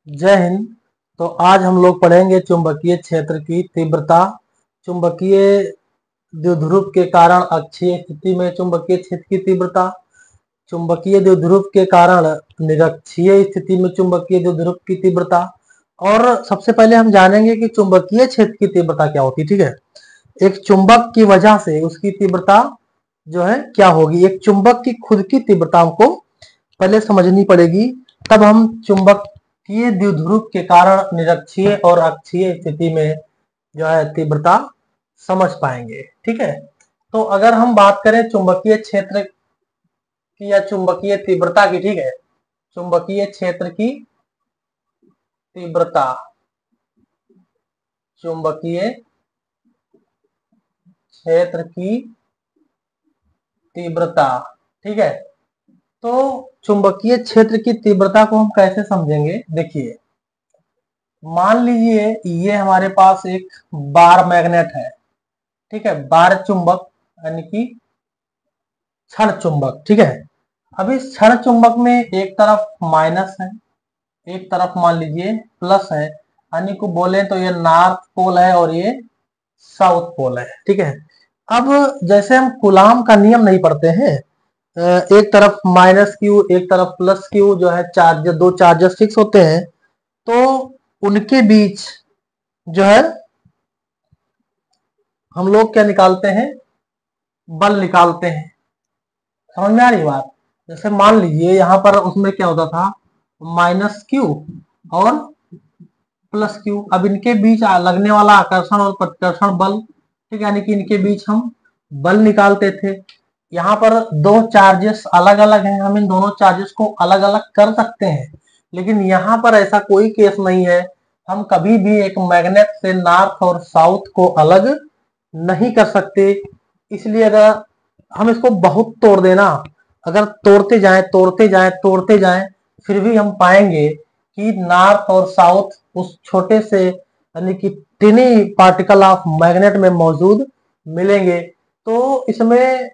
जय हिंद। तो आज हम लोग पढ़ेंगे चुंबकीय क्षेत्र की तीव्रता। चुंबकीय द्विध्रुव के कारण अक्षीय स्थिति में चुंबकीय क्षेत्र की तीव्रता, चुंबकीय द्विध्रुव के कारण निरक्षीय स्थिति में चुंबकीय द्विध्रुव की तीव्रता। और सबसे पहले हम जानेंगे कि चुंबकीय क्षेत्र की तीव्रता क्या होती है। ठीक है, एक चुंबक की वजह से उसकी तीव्रता जो है क्या होगी। एक चुंबक की खुद की तीव्रता हमको पहले समझनी पड़ेगी, तब हम चुंबकीय द्विध्रुव के कारण निरक्षीय और अक्षीय स्थिति में जो है तीव्रता समझ पाएंगे। ठीक है, तो अगर हम बात करें चुंबकीय क्षेत्र की या चुंबकीय तीव्रता की, ठीक है, चुंबकीय क्षेत्र की तीव्रता, चुंबकीय क्षेत्र की तीव्रता, ठीक है। तो चुंबकीय क्षेत्र की तीव्रता को हम कैसे समझेंगे, देखिए मान लीजिए ये हमारे पास एक बार मैग्नेट है, ठीक है, बार चुंबक यानी कि क्षण चुंबक। ठीक है, अब इस क्षण चुंबक में एक तरफ माइनस है, एक तरफ मान लीजिए प्लस है, यानी को बोले तो ये नॉर्थ पोल है और ये साउथ पोल है। ठीक है, अब जैसे हम कूलाम का नियम नहीं पढ़ते हैं, एक तरफ माइनस क्यू एक तरफ प्लस क्यू जो है चार्ज, दो चार्जेस फिक्स होते हैं, तो उनके बीच जो है हम लोग क्या निकालते हैं, बल निकालते हैं। समझ में आ रही बात। जैसे मान लीजिए यहाँ पर उसमें क्या होता था, माइनस क्यू और प्लस क्यू। अब इनके बीच लगने वाला आकर्षण और प्रतिकर्षण बल, ठीक है, यानी कि इनके बीच हम बल निकालते थे। यहाँ पर दो चार्जेस अलग अलग हैं, हम इन दोनों चार्जेस को अलग अलग कर सकते हैं, लेकिन यहाँ पर ऐसा कोई केस नहीं है। हम कभी भी एक मैग्नेट से नॉर्थ और साउथ को अलग नहीं कर सकते। इसलिए अगर हम इसको बहुत तोड़ देना, अगर तोड़ते जाएं तोड़ते जाएं तोड़ते जाएं, फिर भी हम पाएंगे कि नॉर्थ और साउथ उस छोटे से यानी कि टिनी पार्टिकल ऑफ मैग्नेट में मौजूद मिलेंगे। तो इसमें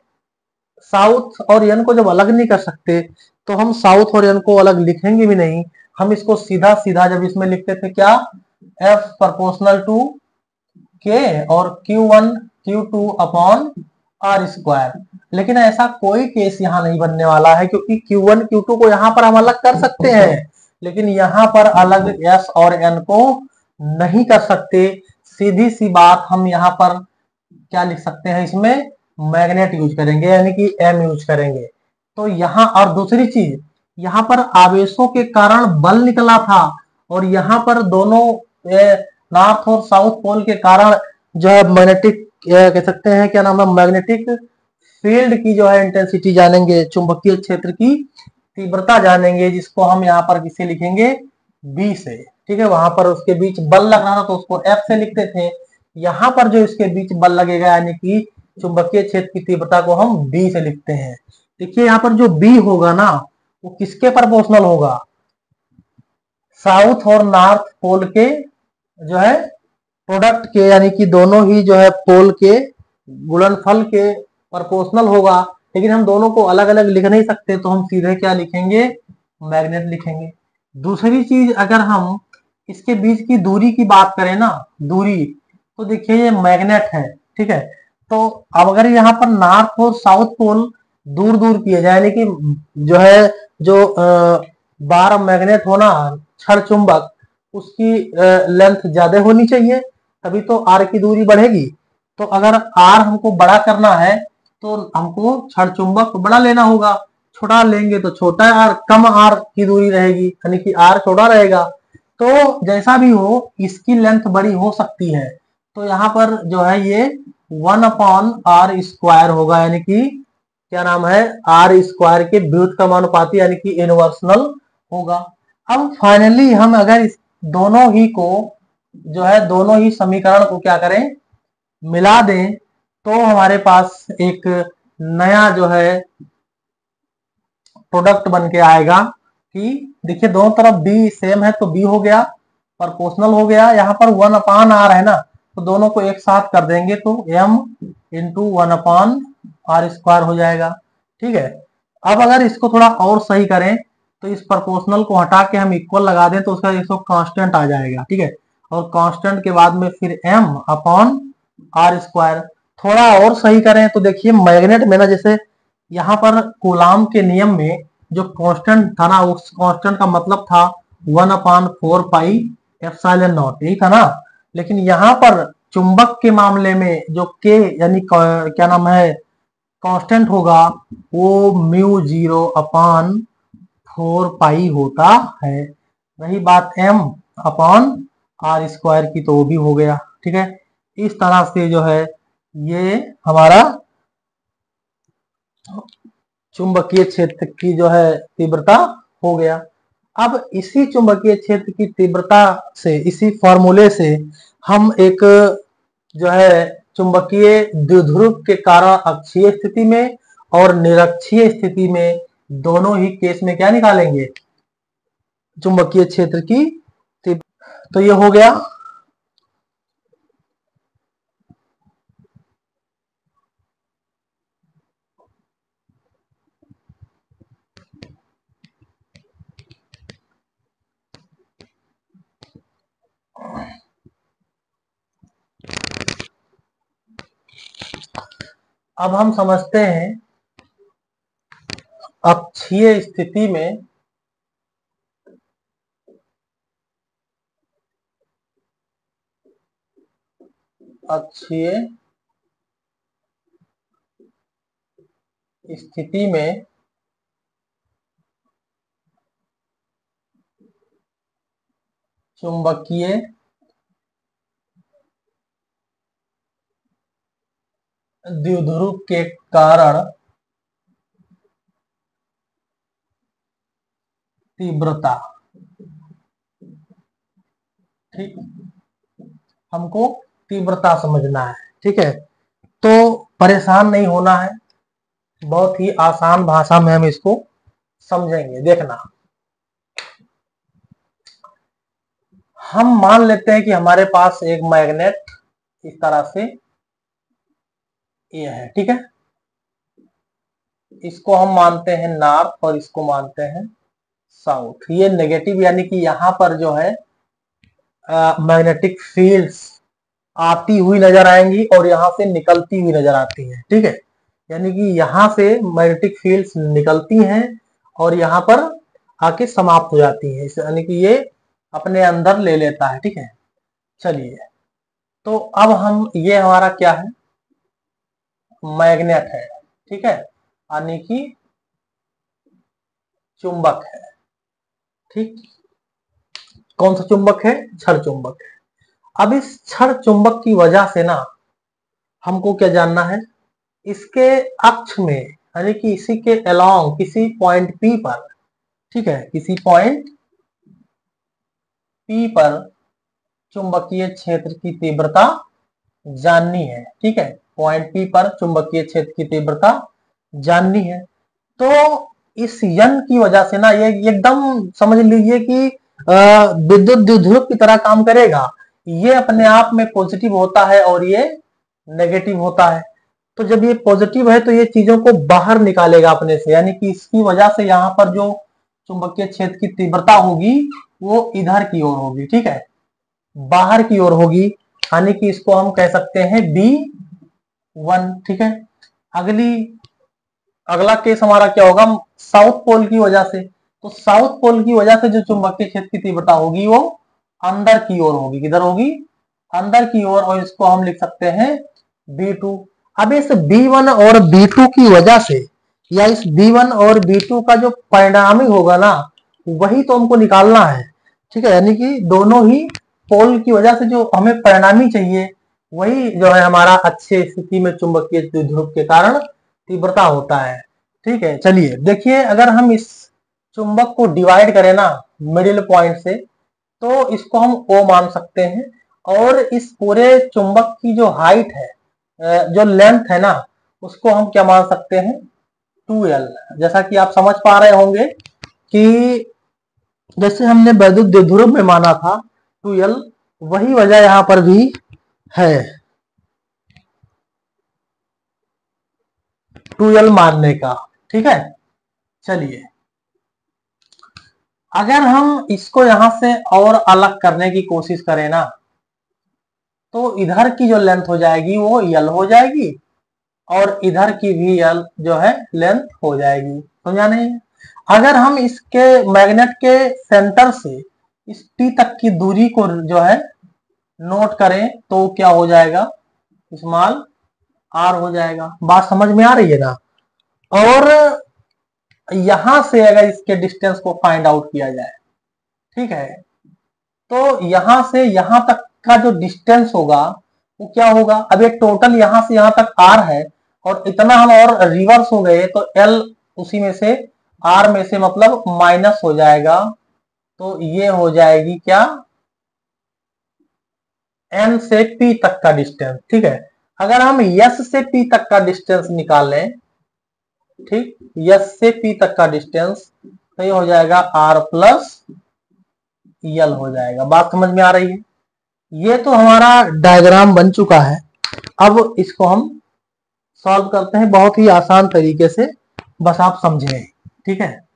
साउथ और एन को जब अलग नहीं कर सकते, तो हम साउथ और एन को अलग लिखेंगे भी नहीं। हम इसको सीधा सीधा जब इसमें लिखते थे क्या, एफ प्रोपोर्शनल टू के और Q1 Q2 upon are square. लेकिन ऐसा कोई केस यहाँ नहीं बनने वाला है, क्योंकि Q1 Q2 को यहाँ पर हम अलग कर सकते हैं, लेकिन यहाँ पर अलग S और N को नहीं कर सकते। सीधी सी बात, हम यहाँ पर क्या लिख सकते हैं, इसमें मैग्नेट यूज करेंगे यानी कि M यूज करेंगे। तो यहाँ और दूसरी चीज, यहाँ पर आवेशों के कारण बल निकला था, और यहाँ पर दोनों नॉर्थ और साउथ पोल के कारण जो है मैग्नेटिक कह सकते हैं, क्या नाम है, मैग्नेटिक फील्ड की जो है इंटेंसिटी जानेंगे, चुंबकीय क्षेत्र की तीव्रता जानेंगे, जिसको हम यहाँ पर किसे लिखेंगे, बी से। ठीक है, वहां पर उसके बीच बल लग रहा था तो उसको एफ से लिखते थे। यहाँ पर जो इसके बीच बल लगेगा यानी कि चुंबकीय क्षेत्र की तीव्रता को हम बी से लिखते हैं। देखिए यहाँ पर जो बी होगा ना, वो किसके प्रोपोर्शनल होगा, साउथ और नॉर्थ पोल के जो है प्रोडक्ट के, यानी कि दोनों ही जो है पोल के गुणनफल के प्रोपोर्शनल होगा। लेकिन हम दोनों को अलग अलग लिख नहीं सकते, तो हम सीधे क्या लिखेंगे, मैग्नेट लिखेंगे। दूसरी चीज, अगर हम इसके बीच की दूरी की बात करें ना, दूरी, तो देखिए ये मैग्नेट है, ठीक है। तो अब अगर यहाँ पर नॉर्थ और साउथ पोल दूर दूर किए जाए, यानी कि जो है जो बार मैग्नेट होना क्षण चुंबक, उसकी लेंथ ज्यादा होनी चाहिए, तभी तो आर की दूरी बढ़ेगी। तो अगर आर हमको बड़ा करना है तो हमको क्षण चुंबक बड़ा लेना होगा, छोटा लेंगे तो छोटा आर, कम आर की दूरी रहेगी, यानी कि आर छोटा रहेगा। तो जैसा भी हो, इसकी लेंथ बड़ी हो सकती है, तो यहाँ पर जो है ये 1/r स्क्वायर होगा, यानी कि क्या नाम है, आर स्क्वायर के व्युत्क्रमानुपाती यानी कि इनवर्सनल होगा। अब फाइनली हम अगर इस दोनों ही को जो है, दोनों ही समीकरण को क्या करें, मिला दें, तो हमारे पास एक नया जो है प्रोडक्ट बन के आएगा कि देखिए दोनों तरफ बी सेम है, तो बी हो गया प्रोपोर्शनल हो गया। यहाँ पर 1/r है ना, तो दोनों को एक साथ कर देंगे तो m इंटू 1/r स्क्वायर हो जाएगा। ठीक है, अब अगर इसको थोड़ा और सही करें तो इस प्रोपोर्शनल को हटा के हम इक्वल लगा दें तो उसका इसको कांस्टेंट आ जाएगा, ठीक है। और कांस्टेंट के बाद में फिर m अपॉन आर स्क्वायर। थोड़ा और सही करें तो देखिए मैग्नेट में ना, जैसे यहाँ पर कूलाम के नियम में जो कांस्टेंट था ना, उस कांस्टेंट का मतलब था 1/4 पाई एप्सिलॉन नॉट, यही था ना। लेकिन यहाँ पर चुंबक के मामले में जो k यानी क्या नाम है कांस्टेंट होगा, वो μ0/4 पाई होता है। रही बात m अपॉन आर स्क्वायर की, तो वो भी हो गया, ठीक है। इस तरह से जो है ये हमारा चुंबकीय क्षेत्र की जो है तीव्रता हो गया। अब इसी चुंबकीय क्षेत्र की तीव्रता से, इसी फॉर्मूले से हम एक जो है चुंबकीय द्विध्रुव के कारण अक्षीय स्थिति में और निरक्षीय स्थिति में, दोनों ही केस में क्या निकालेंगे, चुंबकीय क्षेत्र की तीव्रता। तो ये हो गया। अब हम समझते हैं अक्षीय स्थिति में अक्षीय स्थिति में चुंबकीय द्विध्रुव के कारण तीव्रता, ठीक, हमको तीव्रता समझना है, ठीक है। तो परेशान नहीं होना है, बहुत ही आसान भाषा में हम इसको समझेंगे। देखना, हम मान लेते हैं कि हमारे पास एक मैग्नेट इस तरह से ये है, ठीक है। इसको हम मानते हैं नॉर्थ और इसको मानते हैं साउथ। ये नेगेटिव, यानी कि यहाँ पर जो है मैग्नेटिक फील्ड्स आती हुई नजर आएंगी और यहाँ से निकलती हुई नजर आती हैं, ठीक है। यानी कि यहाँ से मैग्नेटिक फील्ड्स निकलती हैं और यहाँ पर आके समाप्त हो जाती हैं, यानी कि ये अपने अंदर ले लेता है, ठीक है। चलिए, तो अब हम, ये हमारा क्या है, मैग्नेट है, ठीक है, यानी कि चुंबक है, ठीक। कौन सा चुंबक है, क्षण चुंबक है। अब इस क्षण चुंबक की वजह से ना हमको क्या जानना है, इसके अक्ष में, यानी कि इसी के अलोंग किसी पॉइंट P पर, ठीक है, किसी पॉइंट P पर चुंबकीय क्षेत्र की तीव्रता जाननी है, ठीक है। पॉइंट P पर चुंबकीय क्षेत्र की तीव्रता जाननी है। तो इस यन की वजह से ना ये एकदम समझ लीजिए कि विद्युत द्विध्रुव की तरह काम करेगा। ये अपने आप में पॉजिटिव होता है और ये नेगेटिव होता है। तो जब ये पॉजिटिव है तो ये चीजों को बाहर निकालेगा अपने से, यानी कि इसकी वजह से यहाँ पर जो चुंबकीय क्षेत्र की तीव्रता होगी वो इधर की ओर होगी, ठीक है, बाहर की ओर होगी, यानी कि इसको हम कह सकते हैं B1, ठीक है। अगला केस हमारा क्या होगा, साउथ पोल की वजह से। तो साउथ पोल की वजह से जो चुंबकीय क्षेत्र की तीव्रता होगी वो अंदर की ओर होगी, किधर होगी, अंदर की ओर, और इसको हम लिख सकते हैं B2। अब इस B1 और B2 की वजह से, या इस B1 और B2 का जो परिणामी होगा ना, वही तो हमको निकालना है, ठीक है। यानी कि दोनों ही पोल की वजह से जो हमें परिणामी चाहिए, वही जो है हमारा अच्छे स्थिति में चुंबकीय द्विध्रुव के कारण तीव्रता होता है, ठीक है। चलिए देखिए, अगर हम इस चुंबक को डिवाइड करें ना मिडिल पॉइंट से, तो इसको हम O मान सकते हैं, और इस पूरे चुंबक की जो हाइट है, जो लेंथ है ना, उसको हम क्या मान सकते हैं, 2L। जैसा कि आप समझ पा रहे होंगे कि जैसे हमने वैद्युत द्विध्रुव में माना था 2L, वही वजह यहां पर भी है 2L मानने का, ठीक है। चलिए, अगर हम इसको यहां से और अलग करने की कोशिश करें ना, तो इधर की जो लेंथ हो जाएगी वो यल हो जाएगी और इधर की भी यल जो है लेंथ हो जाएगी। समझा नहीं? अगर हम इसके मैग्नेट के सेंटर से इस P तक की दूरी को जो है नोट करें तो क्या हो जाएगा, स्मॉल r हो जाएगा। बात समझ में आ रही है ना? और यहां से अगर इसके डिस्टेंस को फाइंड आउट किया जाए, ठीक है, तो यहां से यहां तक का जो डिस्टेंस होगा वो क्या होगा। अब ये टोटल यहां से यहां तक r है और इतना हम और रिवर्स हो गए तो l उसी में से r में से मतलब माइनस हो जाएगा। तो ये हो जाएगी क्या, n से p तक का डिस्टेंस। ठीक है, अगर हम s से p तक का डिस्टेंस निकालें, ठीक, s से p तक का डिस्टेंस, तो ये हो जाएगा r प्लस यल हो जाएगा। बात समझ में आ रही है? ये तो हमारा डायग्राम बन चुका है। अब इसको हम सॉल्व करते हैं बहुत ही आसान तरीके से, बस आप समझें। ठीक है,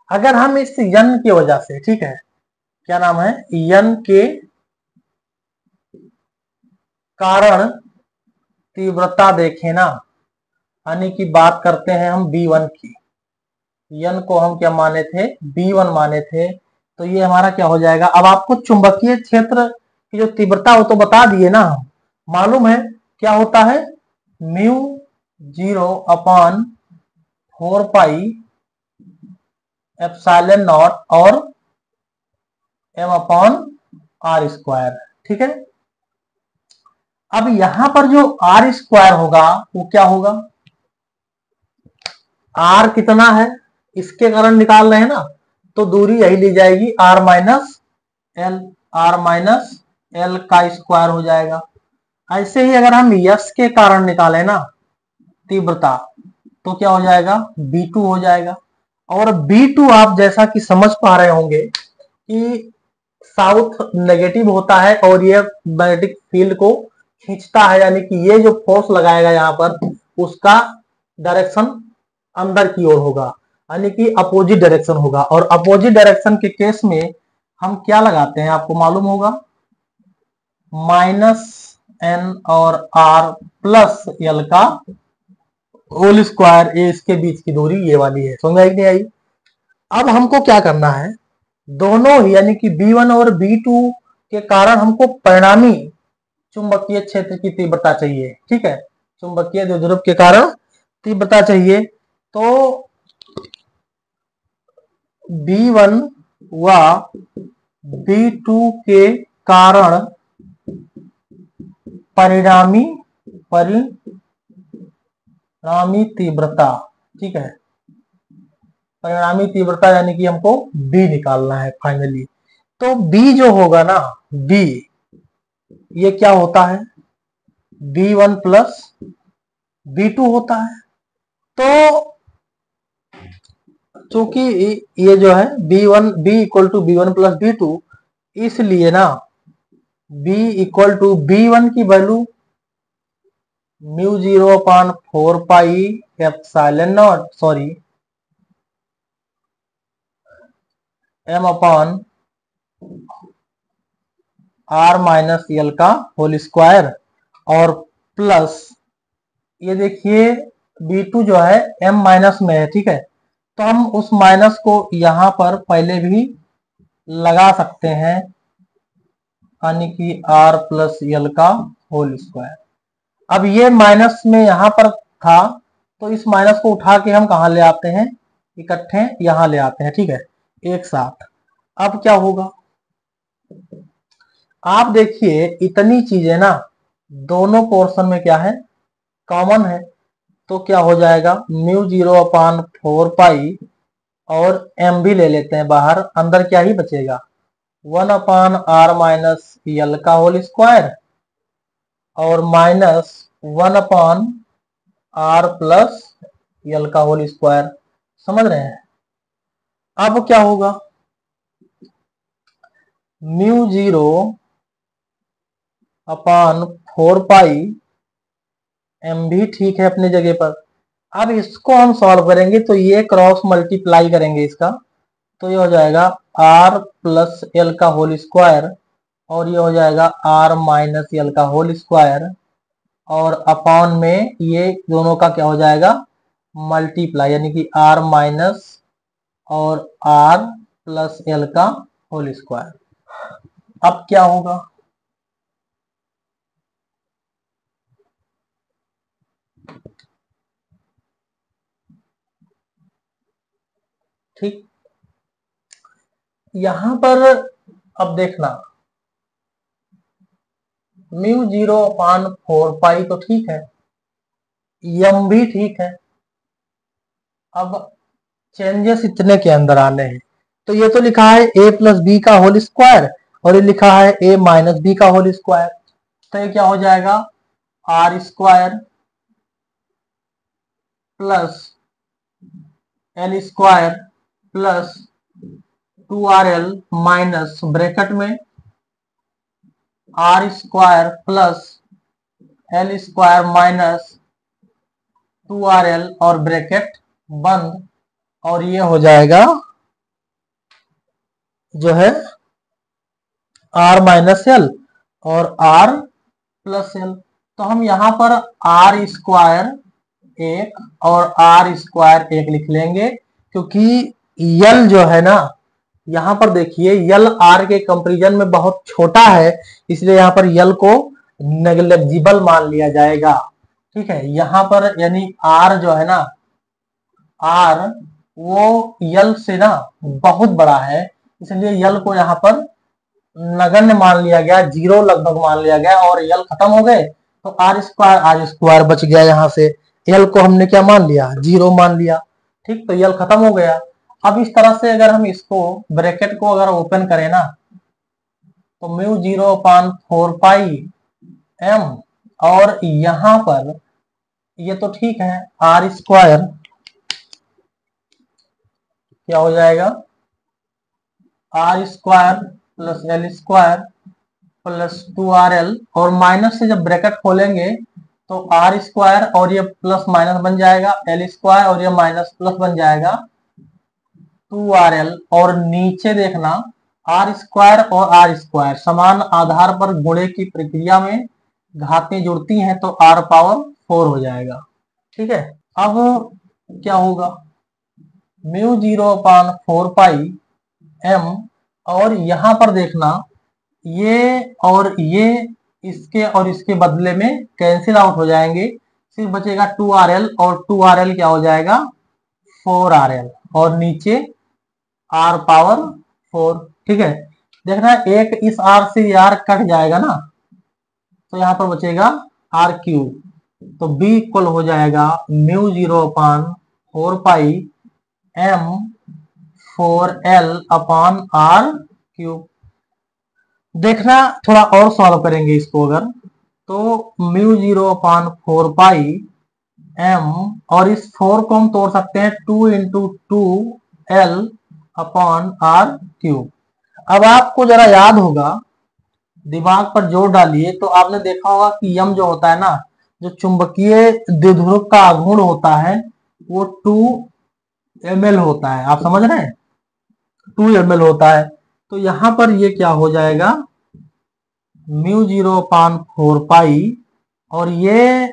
अगर हम इस यन की वजह से, ठीक है, क्या नाम है, यन के कारण तीव्रता देखें ना, यानी कि बात करते हैं हम B1 की। यन को हम क्या माने थे, B1 माने थे। तो ये हमारा क्या हो जाएगा। अब आपको चुंबकीय क्षेत्र की जो तीव्रता हो तो बता दिए ना, मालूम है क्या होता है, म्यू 0/4 पाई एप्सिलॉन नॉट और m/r²। ठीक है, अब यहां पर जो r² होगा वो क्या होगा, r कितना है इसके कारण निकाल रहे हैं ना, तो दूरी यही ली जाएगी r minus L, r minus L का स्क्वायर हो जाएगा। ऐसे ही अगर हम यश के कारण निकालें ना तीव्रता, तो क्या हो जाएगा, B2 हो जाएगा। और B2 आप जैसा कि समझ पा रहे होंगे कि साउथ नेगेटिव होता है और ये मैग्नेटिक फील्ड को खींचता है, यानी कि ये जो फोर्स लगाएगा यहाँ पर उसका डायरेक्शन अंदर की ओर होगा, यानी कि अपोजिट डायरेक्शन होगा। और अपोजिट डायरेक्शन के केस में हम क्या लगाते हैं आपको मालूम होगा, -n और r प्लस l का होल स्क्वायर। ये इसके बीच की दूरी ये वाली है। समझ आई नहीं आई? अब हमको क्या करना है, दोनों ही यानी कि B1 और B2 के कारण हमको परिणामी चुंबकीय क्षेत्र की तीव्रता चाहिए। ठीक है, चुंबकीय द्विध्रुव के कारण तीव्रता चाहिए। तो B1 व B2 के कारण परिणामी तीव्रता, ठीक है, परिणामी तीव्रता यानी कि हमको B निकालना है फाइनली। तो B जो होगा ना, B ये क्या होता है, B1 प्लस B2 होता है। तो चूंकि ये जो है B1 B equal to B1 plus B2, इसलिए ना B इक्वल टू B1 की value mu 0/4 pi epsilon not, sorry m/r minus L का होल स्क्वायर, और प्लस ये देखिए B2 जो है m माइनस में है। ठीक है, तो हम उस माइनस को यहां पर पहले भी लगा सकते हैं, यानी कि r प्लस एल का होल स्क्वायर। अब ये माइनस में यहां पर था, तो इस माइनस को उठा के हम कहां ले आते हैं, इकट्ठे यहां ले आते हैं। ठीक है, एक साथ। अब क्या होगा, आप देखिए इतनी चीजें ना दोनों पोर्शन में क्या है, कॉमन है। तो क्या हो जाएगा, म्यू 0/4 पाई और m भी ले लेते हैं बाहर, अंदर क्या ही बचेगा, 1/r माइनस एल का होल स्क्वायर और माइनस 1/r प्लस एल का होल स्क्वायर। समझ रहे हैं? अब क्या होगा, म्यू 0/4 पाई, m भी ठीक है अपनी जगह पर। अब इसको हम सॉल्व करेंगे तो ये क्रॉस मल्टीप्लाई करेंगे इसका, तो ये हो जाएगा आर प्लस एल का होल स्क्वायर, और ये हो जाएगा आर माइनस एल का होल स्क्वायर, और अपॉन में ये दोनों का क्या हो जाएगा, मल्टीप्लाई, यानी कि आर माइनस और आर प्लस एल का होल स्क्वायर। अब क्या होगा, ठीक। यहां पर अब देखना, म्यू 0/4 पाई तो ठीक है, यम भी ठीक है। अब चेंजेस इतने के अंदर आने हैं, तो ये तो लिखा है a प्लस बी का होल स्क्वायर, और ये लिखा है a माइनस बी का होल स्क्वायर। तो ये क्या हो जाएगा, R square plus L square plus 2RL minus bracket में R square plus L square minus 2RL और ब्रैकेट बंद, और ये हो जाएगा जो है आर माइनस एल और आर प्लस एल। तो हम यहाँ पर आर स्क्वायर 1 और आर स्क्वायर 1 लिख लेंगे, क्योंकि यल जो है ना, यहाँ पर देखिए यल आर के कंपैरिजन में बहुत छोटा है, इसलिए यहाँ पर यल को नेग्लिजिबल मान लिया जाएगा। ठीक है, यहाँ पर यानी आर जो है ना, आर वो यल से ना बहुत बड़ा है, इसलिए यल को यहाँ पर नगण्य मान लिया गया, 0 लगभग मान लिया गया, और यल खत्म हो गए तो आर स्क्वायर बच गया। यहाँ से यल को हमने क्या मान लिया, 0 मान लिया। ठीक, तो यल खत्म हो गया। अब इस तरह से अगर हम इसको ब्रैकेट को अगर ओपन करें ना, तो म्यू 0/4 पाई एम, और यहां पर ये तो ठीक है, आर स्क्वायर क्या हो जाएगा, R square plus L square plus 2RL, और माइनस से जब ब्रैकेट खोलेंगे तो आर स्क्वायर और ये प्लस माइनस बन जाएगा, एल स्क्वायर और ये माइनस प्लस बन जाएगा 2RL, और नीचे देखना आर स्क्वायर और आर स्क्वायर समान आधार पर गुणे की प्रक्रिया में घातें जुड़ती हैं, तो r पावर 4 हो जाएगा। ठीक है, अब क्या होगा, म्यू 0/4 पाई एम, और यहां पर देखना ये और ये इसके और इसके बदले में कैंसिल आउट हो जाएंगे, सिर्फ बचेगा 2RL, और 2RL क्या हो जाएगा, 4RL, और नीचे r पावर 4। ठीक है, देखना एक इस r से ये r कट जाएगा ना, तो यहां पर बचेगा r3, तो b इक्वल हो जाएगा म्यू 0/4 पाई एम 4L अपान r3। देखना थोड़ा और सॉल्व करेंगे इसको अगर, तो म्यू 0/4 पाई एम, और इस 4 को हम तोड़ सकते हैं 2 इंटू 2L अपॉन r3। अब आपको जरा याद होगा, दिमाग पर जोर डालिए, तो आपने देखा होगा कि यम जो होता है ना, जो चुंबकीय द्विध्रुव का आघूर्ण होता है वो 2ml होता है। आप समझ रहे हैं, 2ml होता है। तो यहां पर ये क्या हो जाएगा, म्यू 0/4 पाई, और ये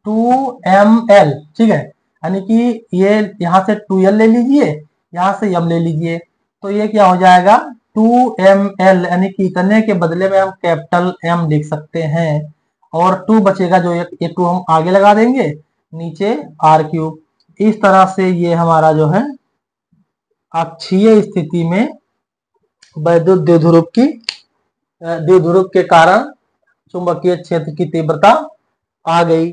2ml। ठीक है, यानी कि ये यहां से 2l ले लीजिए, यहां से m ले लीजिए, तो ये क्या हो जाएगा 2ml, यानी कि इतने के बदले में हम कैपिटल M लिख सकते हैं, और 2 बचेगा जो ये 2 हम आगे लगा देंगे, नीचे r3। इस तरह से ये हमारा जो है अक्षीय स्थिति में वैद्युत द्विध्रुव के कारण चुंबकीय क्षेत्र की तीव्रता आ गई।